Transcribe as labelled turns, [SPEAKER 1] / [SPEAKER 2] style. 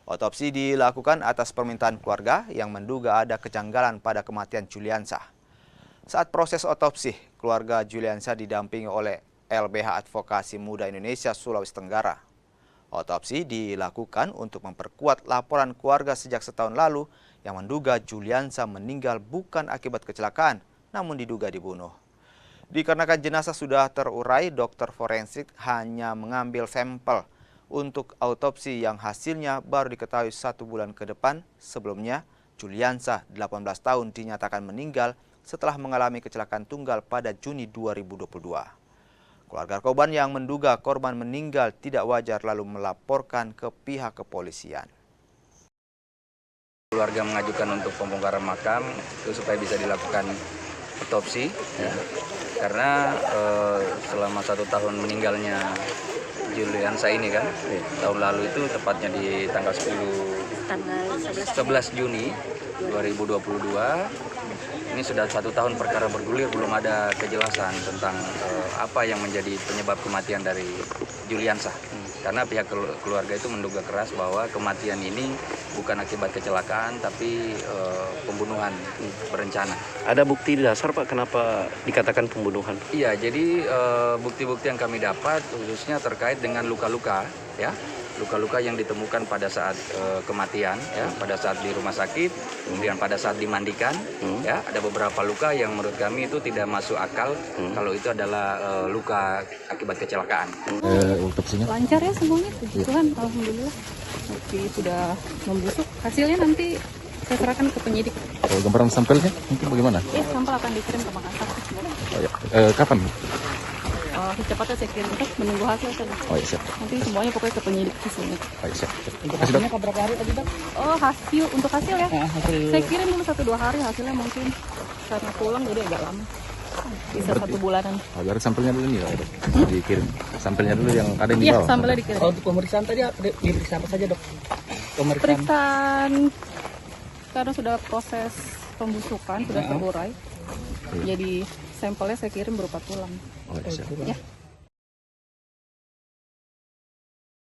[SPEAKER 1] Otopsi dilakukan atas permintaan keluarga yang menduga ada kejanggalan pada kematian Juliansah. Saat proses otopsi, keluarga Juliansah didampingi oleh LBH Advokasi Muda Indonesia Sulawesi Tenggara. Otopsi dilakukan untuk memperkuat laporan keluarga sejak setahun lalu yang menduga Juliansah meninggal bukan akibat kecelakaan, namun diduga dibunuh. Dikarenakan jenazah sudah terurai, dokter forensik hanya mengambil sampel untuk autopsi yang hasilnya baru diketahui 1 bulan ke depan. Sebelumnya, Juliansah, 18 tahun, dinyatakan meninggal setelah mengalami kecelakaan tunggal pada Juni 2022. Keluarga korban yang menduga korban meninggal tidak wajar lalu melaporkan ke pihak kepolisian.
[SPEAKER 2] Keluarga mengajukan untuk pembongkaran makam itu supaya bisa dilakukan otopsi, ya. Karena selama 1 tahun meninggalnya Juliansah ini kan, tahun lalu itu tepatnya di tanggal 11 Juni 2022, ini sudah 1 tahun perkara bergulir, belum ada kejelasan tentang apa yang menjadi penyebab kematian dari Juliansah. Karena pihak keluarga itu menduga keras bahwa kematian ini bukan akibat kecelakaan, tapi pembunuhan berencana.
[SPEAKER 3] Ada bukti dasar, Pak, kenapa dikatakan pembunuhan?
[SPEAKER 2] Iya, jadi bukti-bukti yang kami dapat khususnya terkait dengan luka-luka, ya, luka-luka yang ditemukan pada saat kematian, ya, pada saat di rumah sakit, kemudian pada saat dimandikan, ya, ada beberapa luka yang menurut kami itu tidak masuk akal kalau itu adalah luka akibat kecelakaan.
[SPEAKER 4] Lancar ya semuanya, puji Tuhan, alhamdulillah. Meski sudah membusuk, hasilnya nanti saya serahkan ke penyidik.
[SPEAKER 5] Gambaran sampelnya mungkin bagaimana?
[SPEAKER 4] Ya, sampel akan dikirim ke Makassar.
[SPEAKER 5] Oh, ya. Kapan?
[SPEAKER 4] Secepatnya saya kirim, menunggu hasil saja.
[SPEAKER 5] Oh, ya, siap.
[SPEAKER 4] Nanti semuanya pokoknya ke penyidik hasilnya.
[SPEAKER 5] Oh, ya, siap.
[SPEAKER 6] Untuk hasilnya berapa hari tadi, Dok?
[SPEAKER 4] Oh, untuk hasil ya?
[SPEAKER 6] Hasil...
[SPEAKER 4] Saya kirim dulu 1-2 hari, hasilnya mungkin karena pulang jadi agak lama. Bisa berarti 1 bulanan.
[SPEAKER 5] Agar sampelnya dulu nih, Dok. Dikirim. Sampelnya dulu yang ada di
[SPEAKER 4] Iya,
[SPEAKER 5] bawah.
[SPEAKER 4] sampelnya dikirim.
[SPEAKER 6] Untuk pemeriksaan tadi diperiksa apa saja, Dok?
[SPEAKER 4] Pemeriksaan karena sudah proses pembusukan, sudah terurai. Jadi sampelnya saya kirim berupa tulang.
[SPEAKER 5] Oh, ya, siap.
[SPEAKER 4] Ya.